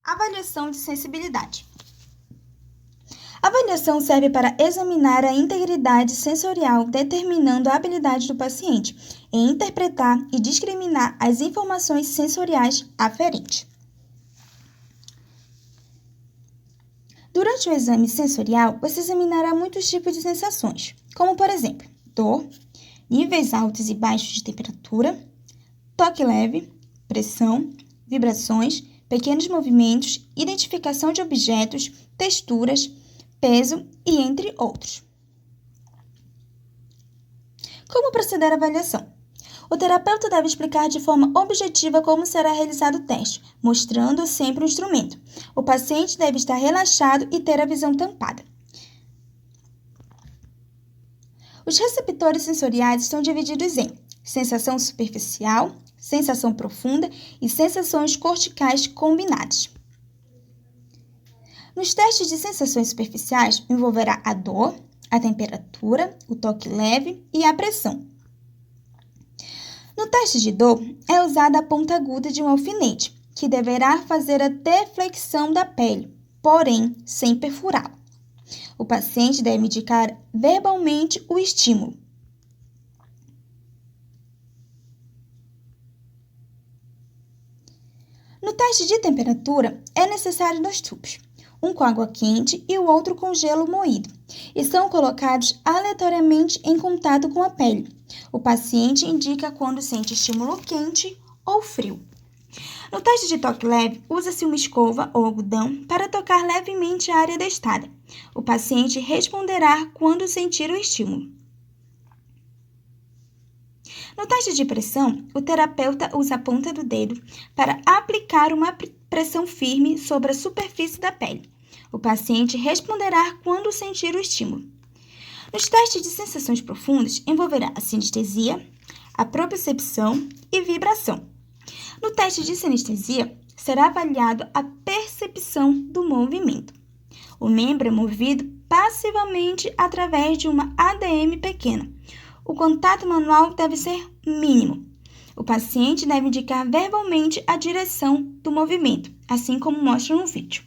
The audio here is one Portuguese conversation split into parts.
Avaliação de sensibilidade. A avaliação serve para examinar a integridade sensorial, determinando a habilidade do paciente em interpretar e discriminar as informações sensoriais aferentes. Durante o exame sensorial, você examinará muitos tipos de sensações, como, por exemplo, dor, níveis altos e baixos de temperatura, toque leve, pressão, vibrações, pequenos movimentos, identificação de objetos, texturas, peso e entre outros. Como proceder à avaliação? O terapeuta deve explicar de forma objetiva como será realizado o teste, mostrando sempre o instrumento. O paciente deve estar relaxado e ter a visão tampada. Os receptores sensoriais estão divididos em sensação superficial, sensação profunda e sensações corticais combinadas. Nos testes de sensações superficiais, envolverá a dor, a temperatura, o toque leve e a pressão. No teste de dor, é usada a ponta aguda de um alfinete, que deverá fazer a deflexão da pele, porém sem perfurá-la. O paciente deve indicar verbalmente o estímulo. No teste de temperatura, é necessário 2 tubos, um com água quente e o outro com gelo moído, e são colocados aleatoriamente em contato com a pele. O paciente indica quando sente estímulo quente ou frio. No teste de toque leve, usa-se uma escova ou algodão para tocar levemente a área testada. O paciente responderá quando sentir o estímulo. No teste de pressão, o terapeuta usa a ponta do dedo para aplicar uma pressão firme sobre a superfície da pele. O paciente responderá quando sentir o estímulo. Nos testes de sensações profundas, envolverá a sinestesia, a propriocepção e vibração. No teste de sinestesia, será avaliado a percepção do movimento. O membro é movido passivamente através de uma ADM pequena. O contato manual deve ser mínimo. O paciente deve indicar verbalmente a direção do movimento, assim como mostra no vídeo.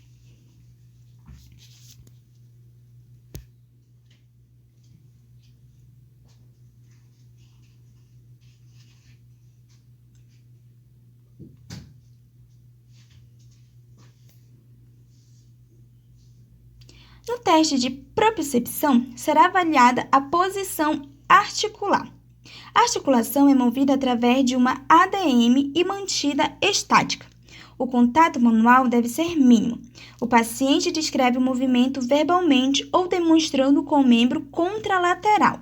No teste de propriocepção, será avaliada a posição articular. A articulação é movida através de uma ADM e mantida estática. O contato manual deve ser mínimo. O paciente descreve o movimento verbalmente ou demonstrando com o membro contralateral.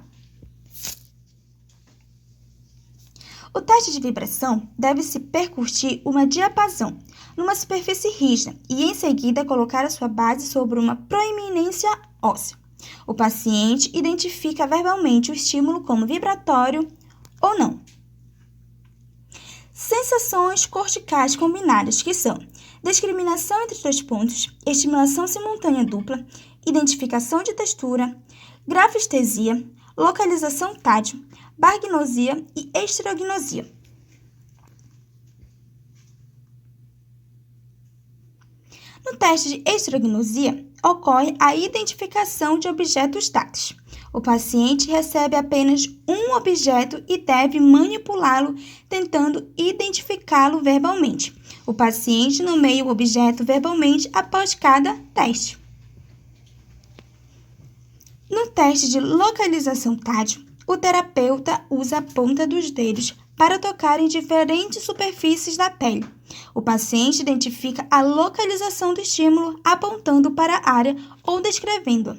O teste de vibração deve-se percutir uma diapasão numa superfície rígida e, em seguida, colocar a sua base sobre uma proeminência óssea. O paciente identifica verbalmente o estímulo como vibratório ou não. Sensações corticais combinadas, que são discriminação entre 2 pontos, estimulação simultânea dupla, identificação de textura, grafestesia, localização tátil, bargnosia e esterognosia. No teste de esterognosia, ocorre a identificação de objetos táteis. O paciente recebe apenas um objeto e deve manipulá-lo, tentando identificá-lo verbalmente. O paciente nomeia o objeto verbalmente após cada teste. No teste de localização tátil, o terapeuta usa a ponta dos dedos para tocar em diferentes superfícies da pele. O paciente identifica a localização do estímulo apontando para a área ou descrevendo-a.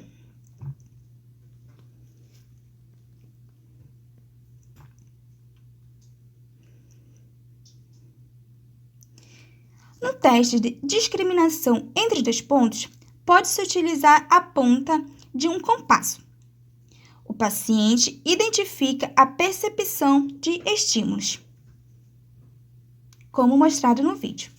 No teste de discriminação entre 2 pontos, pode-se utilizar a ponta de um compasso. O paciente identifica a percepção de estímulos, como mostrado no vídeo.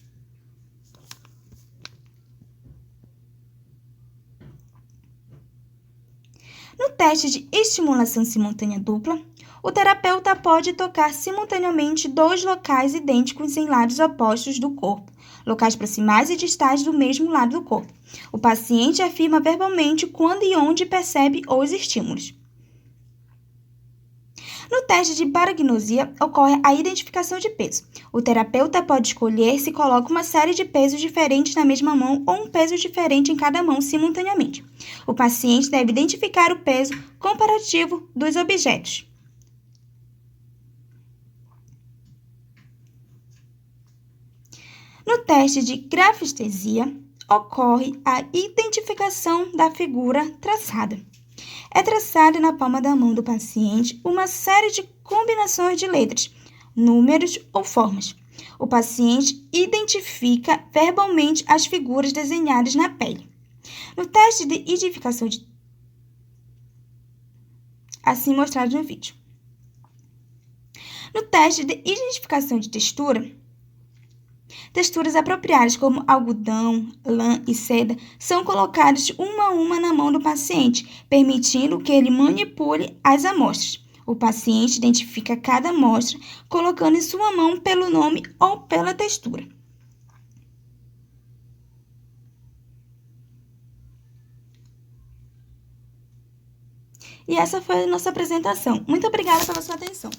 No teste de estimulação simultânea dupla, o terapeuta pode tocar simultaneamente 2 locais idênticos em lados opostos do corpo, locais proximais e distais do mesmo lado do corpo. O paciente afirma verbalmente quando e onde percebe os estímulos. No teste de paragnosia, ocorre a identificação de peso. O terapeuta pode escolher se coloca uma série de pesos diferentes na mesma mão ou um peso diferente em cada mão simultaneamente. O paciente deve identificar o peso comparativo dos objetos. No teste de grafestesia, ocorre a identificação da figura traçada. É traçada na palma da mão do paciente uma série de combinações de letras, números ou formas. O paciente identifica verbalmente as figuras desenhadas na pele. No teste de identificação assim mostrado no vídeo. No teste de identificação de textura, texturas apropriadas como algodão, lã e seda são colocadas uma a uma na mão do paciente, permitindo que ele manipule as amostras. O paciente identifica cada amostra colocando em sua mão pelo nome ou pela textura. E essa foi a nossa apresentação. Muito obrigada pela sua atenção.